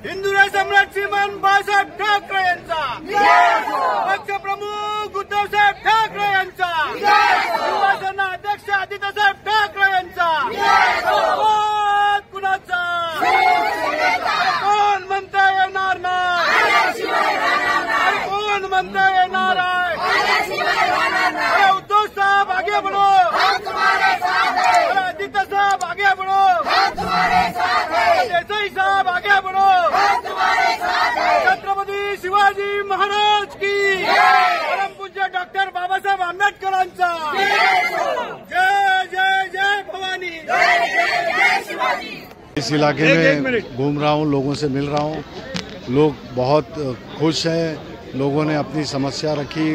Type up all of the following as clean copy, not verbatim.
हिंदुराय सम्राट श्रीमान बाळासाहेब ठाकरे यांचा, पक्षप्रमुख उद्धवसाहेब ठाकरे यांचा, शिवसेना अध्यक्ष आदित्यसाहेब ठाकरे यांचा, कुणाचा कोण म्हणता येणार नाही, कोण म्हणता येणार आहे, उद्धव साहेब आगे बढ़ो, आदित्य साहब आगे बढ़ो, देसाई साहब आगे बढ़ो, छत्रपती शिवाजी महाराज की, परम पूज्य डॉक्टर बाबासाहेब आंबेडकरांचा जय जय जय भवानी, जय शिवाजी। इस इलाके में घूम रहा हूँ, लोगों से मिल रहा हूँ, लोग बहुत खुश हैं। लोगों ने अपनी समस्या रखी,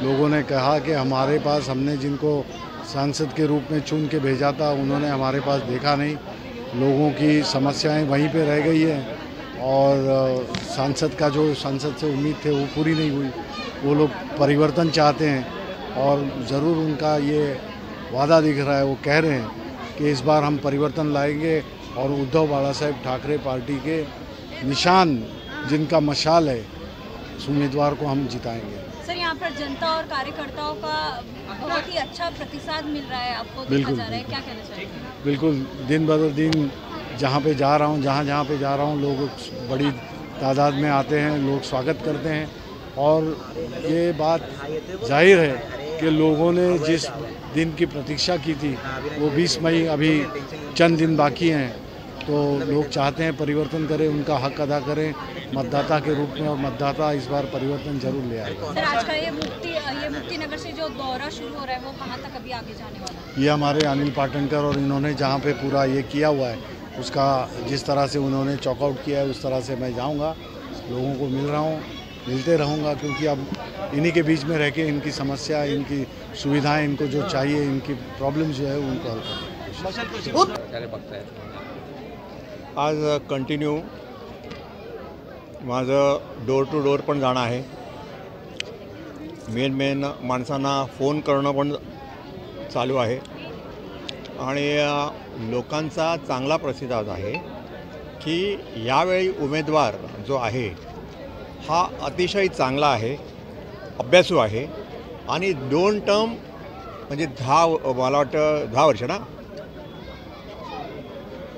लोगों ने कहा कि हमारे पास, हमने जिनको सांसद के रूप में चुन के भेजा था उन्होंने हमारे पास देखा नहीं, लोगों की समस्याएं वहीं पे रह गई है और सांसद का जो सांसद से उम्मीद थे वो पूरी नहीं हुई। वो लोग परिवर्तन चाहते हैं और ज़रूर उनका ये वादा दिख रहा है, वो कह रहे हैं कि इस बार हम परिवर्तन लाएंगे और उद्धव बाळासाहेब ठाकरे पार्टी के निशान जिनका मशाल है उस उम्मीदवार को हम जिताएंगे। सर, यहाँ पर जनता और कार्यकर्ताओं का बहुत ही अच्छा प्रतिसाद मिल रहा है, आपको देखा जा रहा है, क्या कहना चाहिए? बिल्कुल, दिन ब दिन जहाँ पे जा रहा हूँ, जहाँ पे जा रहा हूँ, लोग बड़ी तादाद में आते हैं, लोग स्वागत करते हैं और ये बात जाहिर है कि लोगों ने जिस दिन की प्रतीक्षा की थी वो 20 मई अभी चंद दिन बाकी हैं, तो लोग चाहते हैं परिवर्तन करें, उनका हक अदा करें मतदाता के रूप में और मतदाता इस बार परिवर्तन जरूर ले आएगा। सर, आज का ये मुक्ति नगर से जो दौरा शुरू हो रहा है वो कहाँ तक अभी आगे जाने वाला है? ये हमारे अनिल पाटनकर और इन्होंने जहाँ पे पूरा ये किया हुआ है उसका जिस तरह से उन्होंने चॉकआउट किया है उस तरह से मैं जाऊँगा, लोगों को मिल रहा हूँ, मिलते रहूँगा, क्योंकि अब इन्हीं के बीच में रह के इनकी समस्या, इनकी सुविधाएं, इनको जो चाहिए, इनकी प्रॉब्लम जो है उनको हल करना। आज कंटिन्यू माझं डोर टू डोर पण जाणं आहे, मेन माणसांना फोन करणं पण चालू आहे आणि लोकांचा चांगला प्रतिसाद आहे की यावेळी उमेदवार जो आहे हा अतिशय चांगला आहे, अभ्यासू आहे आणि 2 टर्म म्हणजे 10 मला वाटतं 10 वर्ष ना,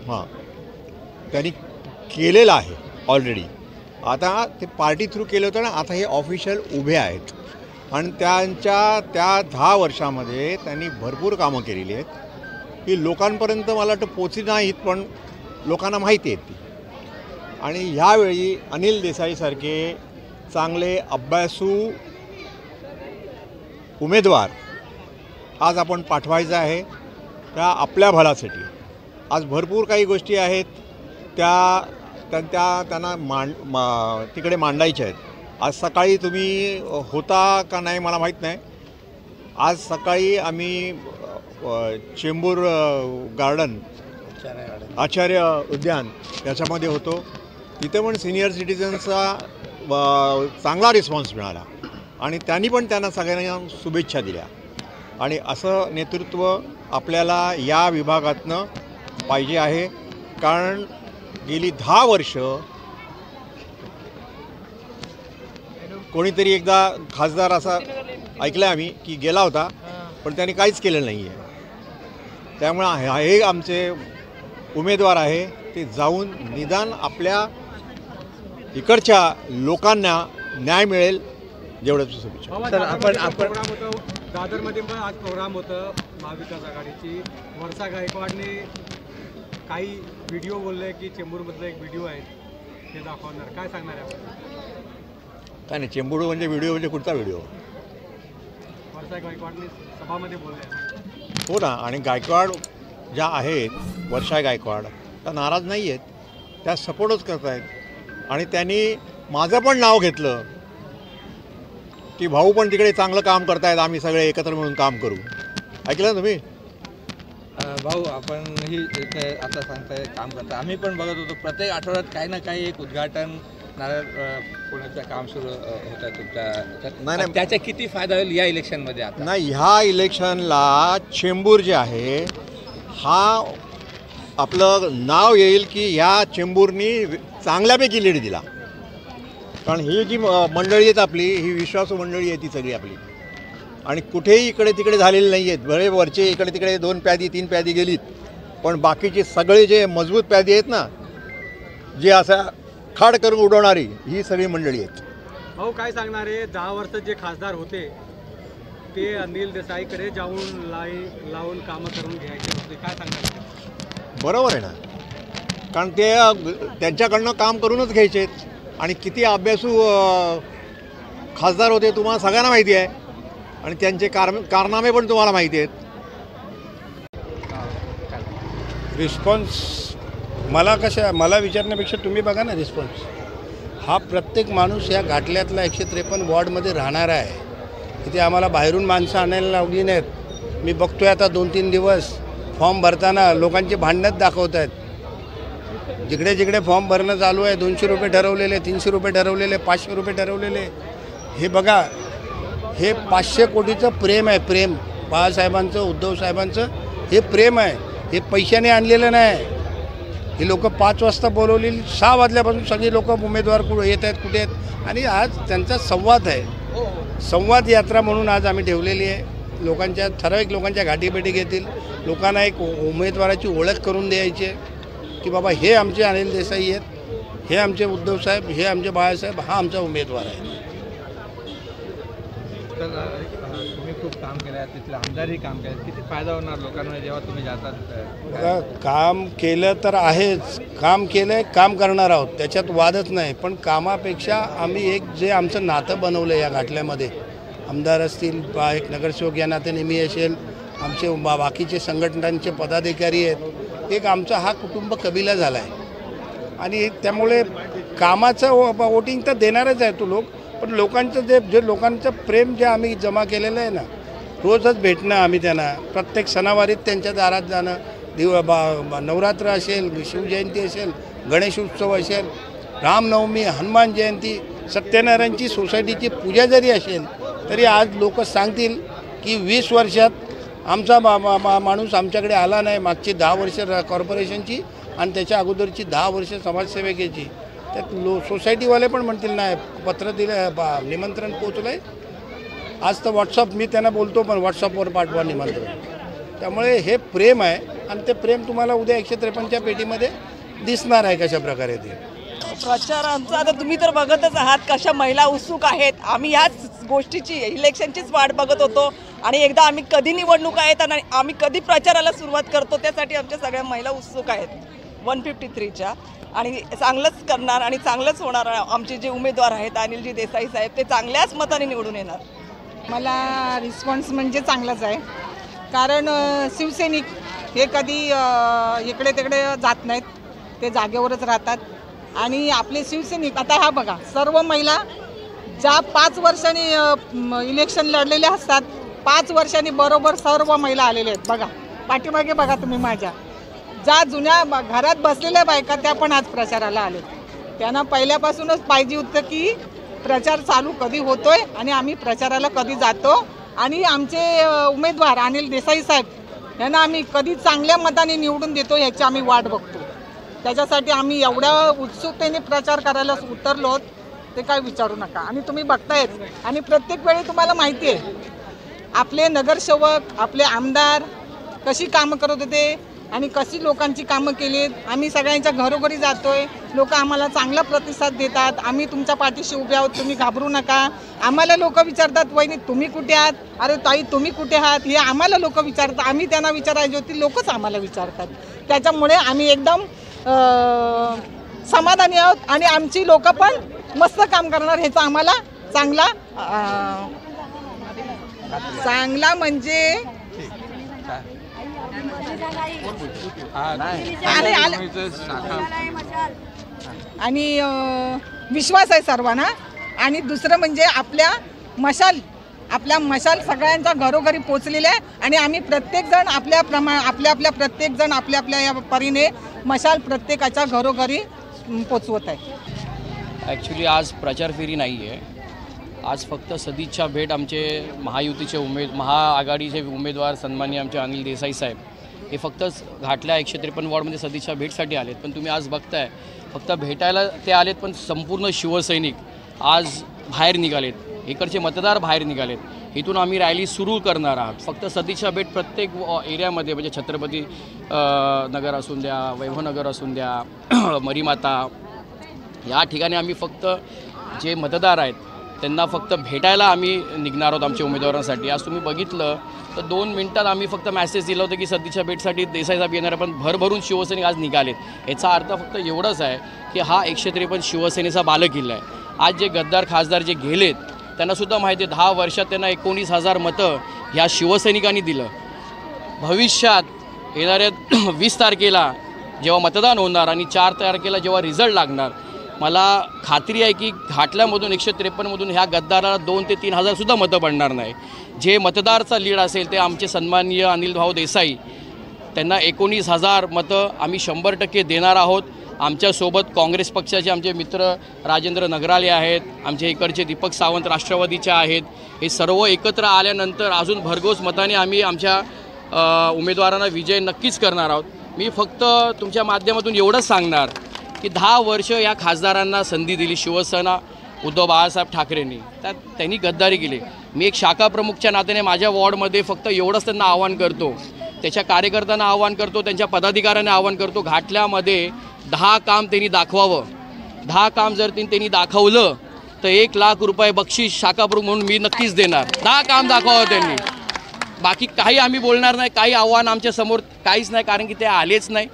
हां, त्यांनी केलेलं आहे ऑलरेडी। आता ते पार्टी थ्रू केलं होतं ना, आता हे ऑफिशियल उभे आहेत आणि त्यांच्या त्या 10 वर्षामध्ये त्यांनी भरपूर कामं केलेली आहेत की लोकांपर्यंत मला वाटतं पोचली नाहीत पण लोकांना माहिती आहेत ती। आणि ह्यावेळी अनिल देसाईसारखे चांगले अभ्यासू उमेदवार आज आपण पाठवायचं आहे त्या आपल्या भल्यासाठी। आज भरपूर काही गोष्टी आहेत त्यांना तिकडे मांडायच्या आहेत। आज सकाळी तुम्ही होता का नाही मला माहीत नाही, आज सकाळी आम्ही चेंबूर गार्डन, आचार्य उद्यान याच्यामध्ये होतो, तिथे पण सिनियर सिटीजन्सचा चांगला रिस्पॉन्स मिळाला आणि त्यांनी पण त्यांना सगळ्यांना शुभेच्छा दिल्या। आणि असं नेतृत्व आपल्याला या विभागातनं पाहिजे आहे, कारण गेली 10 वर्ष कोणीतरी एकदा खासदार असा ऐकलं आम्ही की गेला होता पण त्यांनी काहीच केलेलं नाही आहे। त्यामुळे हे आमचे उमेदवार आहे, ते जाऊन निदान आपल्या इकडच्या लोकांना न्याय मिळेल जेवढं शुभेच्छा। सर, आपण दादरमध्ये पण आज प्रोग्राम होतं महाविकास आघाडीची, वर्षा गायकवाडने काही व्हिडिओ बोलले की चेंबूरमधलं एक व्हिडिओ आहे ते दाखवणार, काय सांगणार आहे आपण? काय नाही, चेंबूर म्हणजे व्हिडिओ म्हणजे कुठचा व्हिडिओ? वर्षा गायकवाडने सभामध्ये बोलले हो ना, आणि गायकवाड ज्या आहेत, वर्षा गायकवाड त्या नाराज नाही आहेत, त्या सपोर्टच करत आहेत आणि त्यांनी माझं पण नाव घेतलं की भाऊ पण तिकडे चांगलं काम करतायत, आम्ही सगळे एकत्र मिळून काम करू। ऐकलं तुम्ही? भाऊ, आपण ही आता सांगताय काम करता, आम्ही पण बघत होतो प्रत्येक आठवड्यात काही ना काही एक उद्घाटन नारळ पुण्याचं काम सुरू होतं तुमच्या, नाही त्याचा किती फायदा होईल या इलेक्शनमध्ये? आता नाही, ह्या इलेक्शनला चेंबूर जे आहे हा आपलं नाव येईल की ह्या चेंबूरनी चांगल्यापैकी लीड दिला. कारण ही जी मंडळी आहेत आपली, ही विश्वासू मंडळी आहे ती सगळी आपली, आणि कुठेही इकडे तिकडे झालेले नाही आहेत. बरे वरचे इकडे तिकडे 2 प्यादी 3 प्यादी गेलीत, पण बाकीचे सगळे जे मजबूत प्यादी आहेत ना, जे असा खाड करून उडवणारी, ही सगळी मंडळी आहेत. भाऊ काय सांगणार आहे, 10 वर्ष जे खासदार होते ते अनिल देसाईकडे जाऊन लावून कामं करून घ्यायचे होते, काय सांगणार? बरोबर आहे ना, कारण ते त्यांच्याकडनं काम करूनच घ्यायचे आहेत. आणि किती अभ्यासू खासदार होते तुम्हाला सगळ्यांना माहिती आहे, आणि त्यांचे कारनामे पण तुम्हाला माहिती आहेत. रिस्पॉन्स मला विचारण्यापेक्षा तुम्ही बघा ना रिस्पॉन्स. हा प्रत्येक माणूस या घाटल्यातला 153 वॉर्डमध्ये राहणारा आहे. इथे आम्हाला बाहेरून माणसं आणायला लावली नाहीत. मी बघतोय आता 2-3 दिवस फॉर्म भरताना लोकांचे भांडणच दाखवत आहेत. जिकडे जिकडे फॉर्म भरणं चालू आहे, 200 रुपये ठरवलेले, 300 रुपये ठरवलेले, 500 रुपये ठरवलेले. हे बघा, हे 500 कोटीचं प्रेम आहे. प्रेम बाळासाहेबांचं, उद्धव साहेबांचं हे प्रेम आहे. हे पैशाने आणलेलं नाही. ही लोक 5 वाजता बोलवलेली, 6 वाजल्यापासून सगळी लोक उमेदवार येत आहेत, कुठे आहेत. आणि आज त्यांचा संवाद आहे. संवाद यात्रा म्हणून आज आम्ही ठेवलेली आहे. लोकांच्या ठराविक लोकांच्या गाठीभेटी घेतील. लोकांना एक उमेदवाराची ओळख करून द्यायची आहे की बाबा हे आमचे अनिल देसाई आहेत, हे आमचे उद्धव साहेब, हे आमचे बाळासाहेब, हा आमचा उमेदवार आहे. तर तुम्ही खूप काम केलं आहे, तिथले आमदारही काम केलं, किती फायदा होणार लोकांना जेव्हा तुम्ही जातात? बघा, काम केलं तर आहेच, काम केलं आहे, काम करणार आहोत, त्याच्यात वादच नाही. पण कामापेक्षा आम्ही एक जे आमचं नातं बनवलं या घाटल्यामध्ये, आमदार असतील, एक नगरसेवक या नाते नेहमी असेल, आमचे बाकीचे संघटनांचे पदाधिकारी आहेत, एक आमचा हा कुटुंब कबिला झाला आहे. आणि त्यामुळे कामाचं वोटिंग तर देणारच आहे तो लोक, पण लोकांचं जे लोकांचं प्रेम जे आम्ही जमा केलेलं आहे ना, रोजच भेटणं आम्ही त्यांना, प्रत्येक सणावारीत त्यांच्या दारात जाणं, नवरात्र असेल, शिवजयंती असेल, गणेश उत्सव असेल, रामनवमी, हनुमान जयंती, सत्यनारायणची सोसायटीची पूजा जरी असेल तरी आज लोक सांगतील की 20 वर्षात आमचा माणूस आमच्याकडे आला नाही. मागची 10 वर्ष कॉर्पोरेशनची आणि त्याच्या अगोदरची 10 वर्ष समाजसेवकाची. त्यात सोसायटीवाले पण म्हणतील नाही, पत्र दिलं, निमंत्रण पोचलं आहे, आज तर व्हॉट्सअप, मी त्यांना बोलतो पण व्हॉट्सअपवर पाठवा निमंत्रण. त्यामुळे हे प्रेम आहे आणि ते प्रेम तुम्हाला उद्या 153च्या पेटीमध्ये दिसणार आहे कशा प्रकारे ते. प्रचारांचा आता तुम्ही तर बघतच आहात कशा महिला उत्सुक आहेत. आम्ही याच गोष्टीची, इलेक्शनचीच वाट बघत होतो आणि एकदा आम्ही कधी निवडणूक आहेत आणि आम्ही कधी प्रचाराला सुरुवात करतो त्यासाठी आमच्या सगळ्या महिला उत्सुक आहेत 153च्या. आणि चांगलंच करणार आणि चांगलंच होणार. आमचे जे उमेदवार आहेत अनिलजी देसाई साहेब, ते चांगल्याच मताने निवडून येणार. मला रिस्पॉन्स म्हणजे चांगलाच आहे, कारण शिवसैनिक हे कधी इकडे तिकडे जात नाहीत, ते जागेवरच राहतात. आणि आपले शिवसैनिक आता हा बघा, सर्व महिला ज्या 5 वर्षांनी इलेक्शन लढलेल्या असतात, 5 वर्षांनी बरोबर सर्व महिला आलेल्या आहेत. बघा पाठीमागे बघा तुम्ही, माझ्या ज्या जुन्या घरात बसलेल्या बायका त्या पण आज प्रचाराला आलेत. त्यांना पहिल्यापासूनच पाहिजे होतं की प्रचार चालू कधी होतोय आणि आम्ही प्रचाराला कधी जातो, आणि आमचे उमेदवार अनिल देसाई साहेब यांना आम्ही कधी चांगल्या मताने निवडून देतो याची आम्ही वाट बघतो. त्याच्यासाठी आम्ही एवढ्या उत्सुकतेने प्रचार करायला उतरलो ते काय विचारू नका. आणि तुम्ही बघतायत, आणि प्रत्येक वेळी तुम्हाला माहिती आहे आपले नगरसेवक, आपले आमदार कशी कामं करत होते आणि कशी लोकांची कामं केलीत. आम्ही सगळ्यांच्या घरोघरी जातोय, लोक आम्हाला चांगला प्रतिसाद देतात. आम्ही तुमच्या पाठीशी उभे आहोत, तुम्ही घाबरू नका. आम्हाला लोक विचारतात, वहिनी तुम्ही कुठे आहात, अरे ताई तुम्ही कुठे आहात, हे आम्हाला लोक विचारतात. आम्ही त्यांना विचारायची होती, लोकच आम्हाला विचारतात. त्याच्यामुळे आम्ही एकदम समाधानी आहोत आणि आमची लोक पण मस्त काम करणार ह्याचा आम्हाला चांगला म्हणजे आणि विश्वास आहे सर्वांना. आणि दुसरं म्हणजे आपल्या मशाल सगळ्यांच्या घरोघरी पोचलेल्या आहे आणि आम्ही प्रत्येकजण आपल्या प्रत्येकजण आपल्या या परीने मशाल प्रत्येकाच्या घरोघरी पोचवत आहे. ॲक्च्युली आज प्रचार फेरी नाही आहे, आज फक्त सदिच्छा भेट आमचे महायुतीचे महाआघाडीचे उमेदवार सन्माननीय आमचे अनिल देसाई साहेब हे फक्त घाटल्या 153 वॉर्डमध्ये सदिच्छा भेटसाठी आलेत, पण तुम्ही आज बघताय फक्त भेटायला ते आलेत, पण संपूर्ण शिवसैनिक आज बाहेर निघालेत, इकडचे मतदार बाहेर निघालेत. इथून आम्ही रॅली सुरू करणार आहोत. फक्त सदिच्छा भेट प्रत्येक एरियामध्ये, म्हणजे छत्रपती नगर असून द्या, वैभवनगर असून द्या, मरीमाता, या ठिकाणी आम्ही फक्त जे मतदार आहेत त्यांना फक्त भेटायला आम्ही निघणार आहोत आमच्या उमेदवारांसाठी. आज तुम्ही बघितलं तर 2 मिनिटात आम्ही फक्त मेसेज दिला होता की सदिच्छा भेटसाठी देसाई साहेब येणार आहे, पण भरभरून शिवसैनिक आज निघालेत. याचा अर्थ फक्त एवढंच आहे की हा 153 शिवसेनेचा बालेकिल्ला आहे. आज जे गद्दार खासदार जे गेलेत त्यांनासुद्धा माहिती आहे 10 वर्षात त्यांना 19,000 मतं ह्या शिवसैनिकांनी दिलं. भविष्यात येणाऱ्या 20 तारखेला जेव्हा मतदान होणार आणि 4 तारखेला जेव्हा रिझल्ट लागणार, मला खात्री आहे की घाटल्यामधून 153मधून ह्या गद्दाराला 2 ते 3,000 सुद्धा मतं पडणार नाही. जे मतदारचा लीड असेल ते आमचे सन्माननीय अनिल भाऊ देसाई, त्यांना 19,000 मतं आम्ही 100% देणार आहोत. आमच्यासोबत काँग्रेस पक्षाचे आमचे मित्र राजेंद्र नगराले आहेत, आमचे इकडचे दीपक सावंत राष्ट्रवादीचे आहेत. हे सर्व एकत्र आल्यानंतर अजून भरघोस मताने आम्ही आमच्या उमेदवारांना विजय नक्कीच करणार आहोत. मी फक्त तुमच्या माध्यमातून एवढंच सांगणार की 10 वर्ष या खासदारांना संधी दिली शिवसेना उद्धव बाळासाहेब ठाकरेंनी, त्यात त्यांनी गद्दारी केली. मी एक शाखा प्रमुखच्या नात्याने माझ्या वॉर्डमध्ये फक्त एवढंच त्यांना आवाहन करतो, त्याच्या कार्यकर्त्यांना आवाहन करतो, त्यांच्या पदाधिकाऱ्यांना आवाहन करतो, घाटल्यामध्ये 10 काम त्यांनी दाखवावं. 10 काम जर त्यांनी दाखवलं तर 1 लाख रुपये बक्षीस शाखा प्रमुख म्हणून मी नक्कीच देणार. 10 काम दाखवावं त्यांनी. बाकी काही आम्ही बोलणार नाही, काही आव्हान आमच्यासमोर काहीच नाही, कारण की ते आलेच नाही.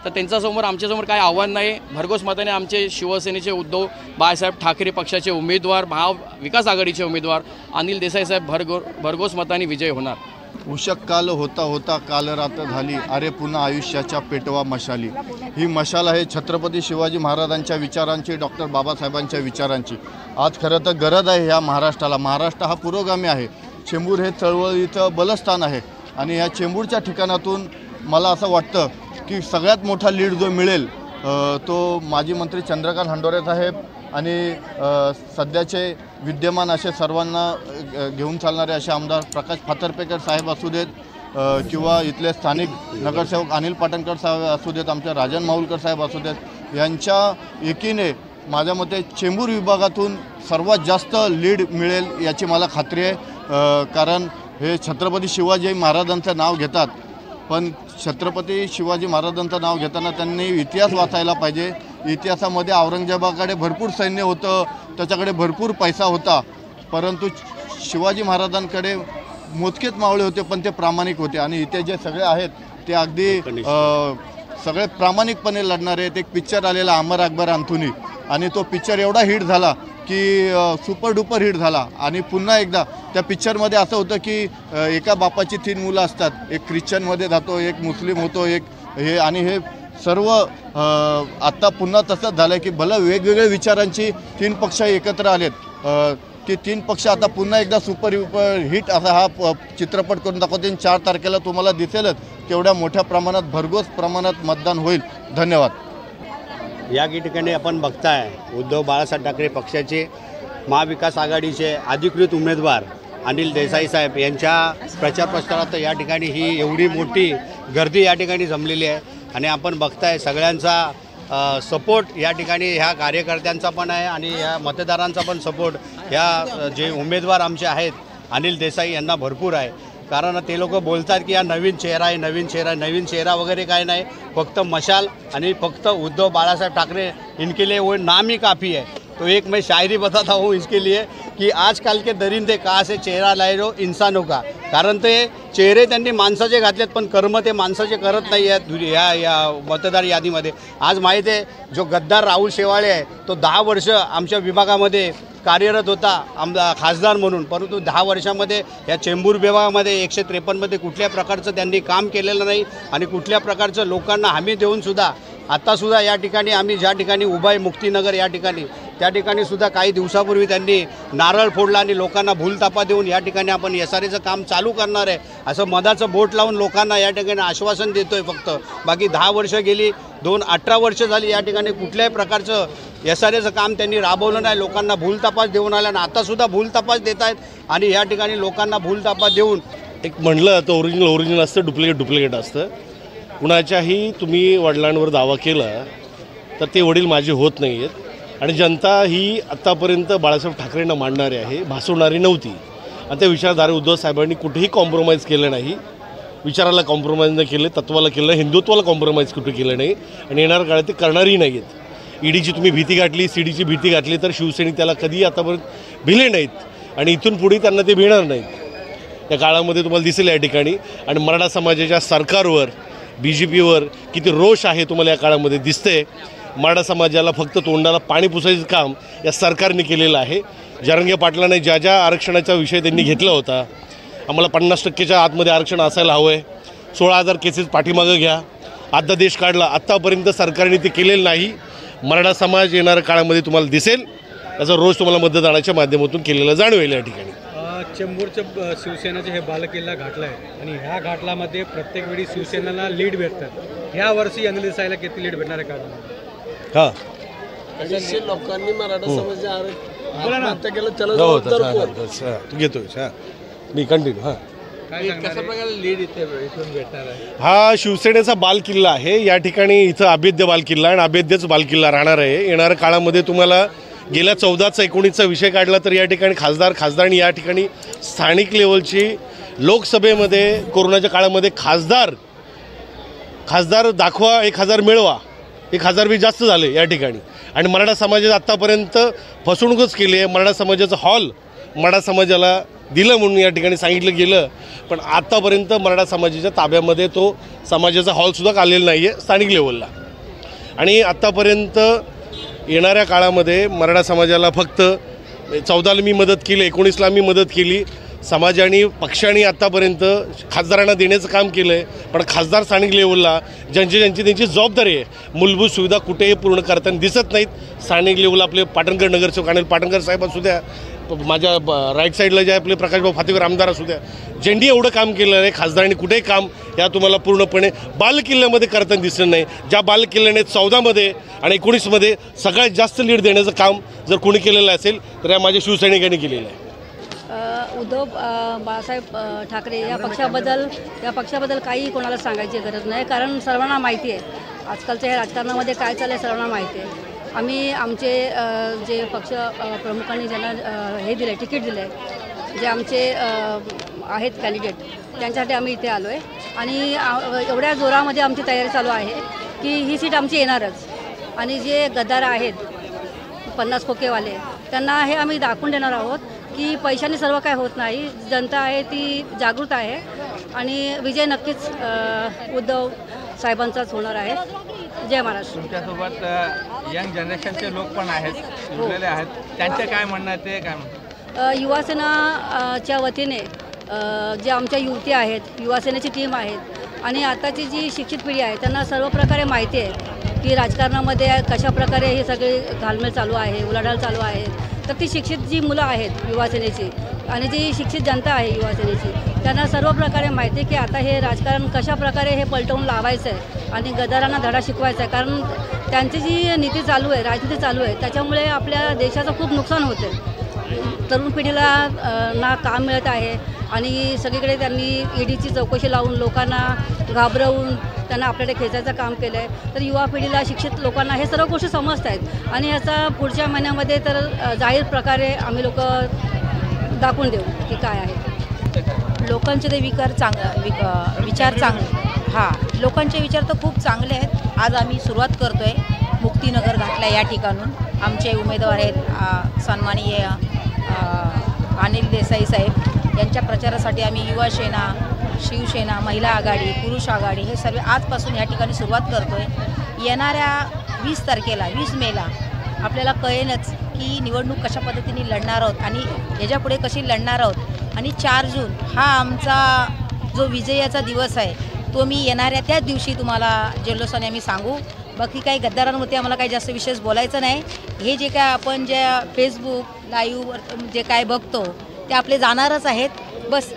तर त्यांच्यासमोर आमच्यासमोर काही आव्हान नाही. भरघोस मताने आमचे शिवसेनेचे उद्धव बाळासाहेब ठाकरे पक्षाचे उमेदवार, महाविकास आघाडीचे उमेदवार अनिल देसाई साहेब भरघोस मताने विजय होणार. उषक काल होता होता काल रात्र झाली, अरे पुन्हा आयुष्याच्या पेटवा मशाली. ही मशाल आहे छत्रपती शिवाजी महाराजांच्या विचारांची, डॉक्टर बाबासाहेबांच्या विचारांची. आज खरं तर गरज आहे ह्या महाराष्ट्राला. महाराष्ट्र हा पुरोगामी आहे. चेंबूर हे चळवळीचं बलस्थान आहे आणि ह्या चेंबूरच्या ठिकाणातून मला असं वाटतं की सगळ्यात मोठा लीड जो मिळेल तो माजी मंत्री चंद्रकांत हंडोरे साहेब आणि सध्याचे विद्यमान असे सर्वांना घेऊन चालणारे असे आमदार प्रकाश फातर्पेकर साहेब असू देत, किंवा इथले स्थानिक नगरसेवक अनिल पाटणकर साहेब असू देत, आमचे राजन माहुलकर साहेब असू देत, यांच्या एकीने माझ्या मते चेंबूर विभागातून सर्वात जास्त लीड मिळेल याची मला खात्री आहे. कारण हे छत्रपती शिवाजी महाराजांचं नाव घेतात, पण छत्रपती शिवाजी महाराजांचं नाव घेताना त्यांनी इतिहास वाचायला पाहिजे. इतिहासामध्ये औरंगजेबाकडे भरपूर सैन्य होतं, त्याच्याकडे भरपूर पैसा होता, परंतु शिवाजी महाराजांकडे मोजकेच मावळे होते, पण ते प्रामाणिक होते. आणि इथे जे सगळे आहेत ते अगदी सगळे प्रामाणिकपणे लढणारे आहेत. एक पिक्चर आलेला अमर अकबर अंथोनी, आणि तो पिक्चर एवढा हिट झाला की सुपर डुपर हिट झाला. आणि पुन्हा एकदा त्या पिक्चरमध्ये असं होतं की एका बापाची 3 मुलं असतात, एक ख्रिश्चनमध्ये जातो, एक मुस्लिम होतो, एक हे, आणि हे सर्व आत्ता पुन्हा तसंच झालं आहे की भलं वेगवेगळ्या विचारांची 3 पक्ष एकत्र आलेत. ते 3 पक्ष आता पुन्हा एकदा सुपर हिट असा हा चित्रपट करून दाखवते. 4 तारखेला तुम्हाला दिसेलच केवढ्या मोठ्या प्रमाणात भरघोस प्रमाणात मतदान होईल. धन्यवाद. या ठिकाणी आपण बघताय उद्धव बाळासाहेब ठाकरे पक्षाचे महाविकास आघाडीचे अधिकृत उमेदवार अनिल देसाई साहेब यांच्या प्रचार प्रसारात या ठिकाणी ही एवढी मोठी गर्दी या ठिकाणी जमलेली आहे. आणि आपण बघताय सगळ्यांचा सपोर्ट या ठिकाणी ह्या कार्यकर्त्यांचा पण आहे आणि ह्या मतदारांचा पण सपोर्ट ह्या जे उमेदवार आमचे आहेत अनिल देसाई यांना भरपूर आहे. कारण ते लोक बोलतात की हा नवीन चेहरा आहे, नवीन चेहरा, नवीन चेहरा वगैरे काय नाही, फक्त मशाल आणि फक्त उद्धव बाळासाहेब ठाकरे इनके लिए वो नाम ही काफ़ी है. तो एक मैं शायरी बताता हूँ इसके लिए कि आजकाल के दरिंदे कहाँ से चेहरा लाए जो इंसानों का. कारण ते चेहरे त्यांनी माणसाचे घातलेत पण कर्म ते माणसाचे करत नाही आहेत या मतदार यादीमध्ये. आज माहीत आहे जो गद्दार राहुल शेवाळे आहे तो 10 वर्ष आमच्या विभागामध्ये कार्यरत होता खासदार म्हणून, परंतु 10 वर्षामध्ये या चेंबूर विभागामध्ये 153मध्ये कुठल्या प्रकारचं त्यांनी काम केलेलं नाही आणि कुठल्या प्रकारचं लोकांना हमी देऊनसुद्धा आत्तासुद्धा या ठिकाणी आम्ही ज्या ठिकाणी उभा आहे मुक्तीनगर या ठिकाणी, त्या ठिकाणी सुद्धा काही दिवसापूर्वी त्यांनी नारळ फोडला आणि लोकांना भूलतापा देऊन या ठिकाणी आपण SRAचं काम चालू करणार आहे असं मधाचं बोट लावून लोकांना या ठिकाणी आश्वासन देतोय. फक्त बाकी 10 वर्ष गेली, 18 वर्ष झाली या ठिकाणी कुठल्याही प्रकारचं SRAचं काम त्यांनी राबवलं नाही. लोकांना भूलतापास देऊन आल्या आणि आतासुद्धा भूलतापास देत आहेत आणि या ठिकाणी लोकांना भूलतापास देऊन एक म्हणलं तर ओरिजिनल असतं, डुप्लिकेट असतं. कुणाच्याही तुम्ही वडिलांवर दावा केला तर ते वडील माझे होत नाही आहेत. आणि जनता ही आत्तापर्यंत बाळासाहेब ठाकरेंना मांडणारी आहे, भासवणारी नव्हती. आणि त्या विचारधारे उद्धव साहेबांनी कुठेही कॉम्प्रोमाइज केलं नाही. विचाराला कॉम्प्रोमाइज नाही केलं, तत्वाला केलं, हिंदुत्वाला कॉम्प्रोमाइज कुठे केलं नाही आणि येणाऱ्या काळात ते करणारही नाही आहेत. ईडीची तुम्ही भीती गाठली, सीडीची भीती गाठली, तर शिवसैनिक त्याला कधी आतापर्यंत भिले नाहीत आणि इथून पुढे त्यांना ते भिणार नाहीत. या काळामध्ये तुम्हाला दिसेल या ठिकाणी. आणि मराठा समाजाच्या सरकारवर, BJPवर किती रोष आहे तुम्हाला या काळामध्ये दिसते. मराठा समाजाला फक्त तोंडाला पाणी पुसायचं काम या सरकारने केलेलं आहे. जरांगे पाटलांनी ज्या आरक्षणाचा विषय त्यांनी घेतला होता, आम्हाला 50%च्या आतमध्ये आरक्षण असायला हवं आहे, 16,000 केसेस पाठीमागं घ्या, अध्यादेश काढला, आत्तापर्यंत सरकारने ते केलेलं नाही. मराठा समाज येणाऱ्या काळामध्ये तुम्हाला दिसेल, त्याचा रोज तुम्हाला मतदानाच्या माध्यमातून केलेला जाणवेल. या ठिकाणी चेंबूरचं शिवसेनेचे हे बालेकिल्ला घाटला आहे आणि ह्या घाटलामध्ये प्रत्येक वेळी शिवसेनेला लीड भेटतात. ह्या वर्षी अनिल देसाईला किती लीड भेटणार आहे का? हां, 250 लोकांनी मराठा समाज आत्महत्या केलं, त्याला तू घेतोय मी कंटिन्यू. हां, कशा प्रकारे लीड इथून भेटणार आहे? हा शिवसेनेचा बालकिल्ला आहे. या ठिकाणी इथं अभेद्य बालकिल्ला आणि अभेद्यच बालकिल्ला राहणार आहे. येणाऱ्या काळामध्ये तुम्हाला गेल्या 14-19चा विषय काढला तर या ठिकाणी खासदार या ठिकाणी स्थानिक लेवलची लोकसभेमध्ये कोरोनाच्या काळामध्ये खासदार दाखवा, 1000 मिळवा, 1000 बी जास्त झाले या ठिकाणी. आणि मराठा समाजात आत्तापर्यंत फसवणूकच केली आहे. मराठा समाजाचं हॉल मराठा समाजाला दिलं म्हणून या ठिकाणी सांगितलं गेलं, पण आत्तापर्यंत मराठा समाजाच्या ताब्यामध्ये तो समाजाचा हॉलसुद्धा आलेला नाही आहे स्थानिक लेवलला. आणि आत्तापर्यंत येणाऱ्या काळामध्ये मराठा समाजाला फक्त 14ला मी मदत केली, 19ला मी मदत केली. समाजाने पक्षाने आत्तापर्यंत खासदारांना देण्याचं काम केलं आहे, पण खासदार स्थानिक लेवलला ज्यांची त्यांची जबाबदारी आहे, मूलभूत सुविधा कुठेही पूर्ण करताना दिसत नाहीत. स्थानिक लेवलला आपले पाटणकर नगरसेवक अनिल पाटणकर साहेब असू द्या, माझ्या राईट साईडला जे आपले प्रकाशभाऊ फातेकर आमदार असू द्या, ज्यांनी एवढं काम केलं आहे खासदारांनी कुठेही काम या तुम्हाला पूर्णपणे बालकिल्ल्यामध्ये करताना दिसलं नाही. ज्या बालकिल्ल्याने 14मध्ये आणि 19मध्ये सगळ्यात जास्त लीड देण्याचं काम जर कोणी केलेलं असेल तर या माझ्या शिवसैनिकांनी केलेलं आहे. उद्धव बाळासाहेब ठाकरे या पक्षाबद्दल काही कोणाला सांगायची गरज नाही, कारण सर्वांना माहिती आहे आजकालच्या ह्या राजकारणामध्ये काय चाललं आहे, सर्वांना माहिती आहे. आम्ही आमचे जे पक्ष प्रमुखांनी ज्यांना हे दिलं आहे, तिकीट दिलं आहे, जे आमचे आहेत कॅन्डिडेट, त्यांच्यासाठी आम्ही इथे आलो आहे. आणि एवढ्या जोरामध्ये आमची तयारी चालू आहे की ही सीट आमची येणारच. आणि जे गद्दार आहेत 50 खोकेवाले, त्यांना हे आम्ही दाखवून देणार आहोत की पैशाने सर्व काय होत नाही. जनता आहे ती जागृत आहे आणि विजय नक्कीच उद्धव साहेबांचाच होणार आहे. जय महाराष्ट्र. तुमच्यासोबत यंग जनरेशनचे लोक पण आहेत, जुळलेले आहेत, त्यांचे काय म्हणणं आहे ते काय म्हणतात? युवासेनाच्या वतीने जे आमच्या युवती आहेत, युवासेनेची टीम आहेत आणि आताची जी शिक्षित पिढी आहे त्यांना सर्व प्रकारे माहिती आहे की राजकारणामध्ये कशाप्रकारे हे सगळे घालमेल चालू आहे, उलाढाल चालू आहे. तर ती शिक्षित जी मुलं आहेत युवासेनेची आणि जी शिक्षित जनता आहे युवासेनेची, त्यांना सर्व प्रकारे माहिती आहे की आता हे राजकारण कशाप्रकारे हे पलटवून लावायचं आहे आणि गद्दारांना धडा शिकवायचा आहे. कारण त्यांची जी नीती चालू आहे, राजनीती चालू आहे, त्याच्यामुळे आपल्या देशाचं खूप नुकसान होतं आहे. तरुण पिढीला ना काम मिळत आहे आणि सगळीकडे त्यांनी ईडीची चौकशी लावून लोकांना घाबरवून त्यांना आपल्याकडे खेचायचं काम केलं आहे. तर युवा पिढीला, शिक्षित लोकांना हे सर्व गोष्टी समजत आहेत आणि याचा पुढच्या महिन्यामध्ये तर जाहीर प्रकारे आम्ही लोक दाखवून देऊ की काय आहे. लोकांचे ते विचार चांगले, हां, लोकांचे विचार तर खूप चांगले आहेत. आज आम्ही सुरुवात करतो आहे मुक्तीनगर घाटला या ठिकाणून. आमचे उमेदवार आहेत सन्माननीय अनिल देसाई साहेब, यांच्या प्रचारासाठी आम्ही युवा सेना, शिवसेना, महिला आघाडी, पुरुष आघाडी हे सर्व आजपासून या ठिकाणी सुरुवात करतो आहे. येणाऱ्या 20 तारखेला 20 मेला आपल्याला कळेलच की निवडणूक कशा पद्धतीने लढणार आहोत आणि याच्यापुढे कशी लढणार आहोत. आणि 4 जून हा आमचा जो विजयाचा दिवस आहे तो मी येणाऱ्या त्याच दिवशी तुम्हाला जल्लोषाने आम्ही सांगू. बाकी काही गद्दारांवरती आम्हाला काही जास्त विशेष बोलायचं नाही. हे जे काय आपण ज्या फेसबुक लाईव्हवर जे काय बघतो ते आपले जाणारच आहेत. बस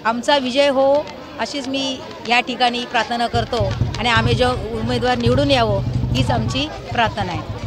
आमचा विजय हो अशीच मी या ठिकाणी प्रार्थना करतो आणि आम्ही जो उमेदवार निवडून यावं हीच आमची प्रार्थना आहे.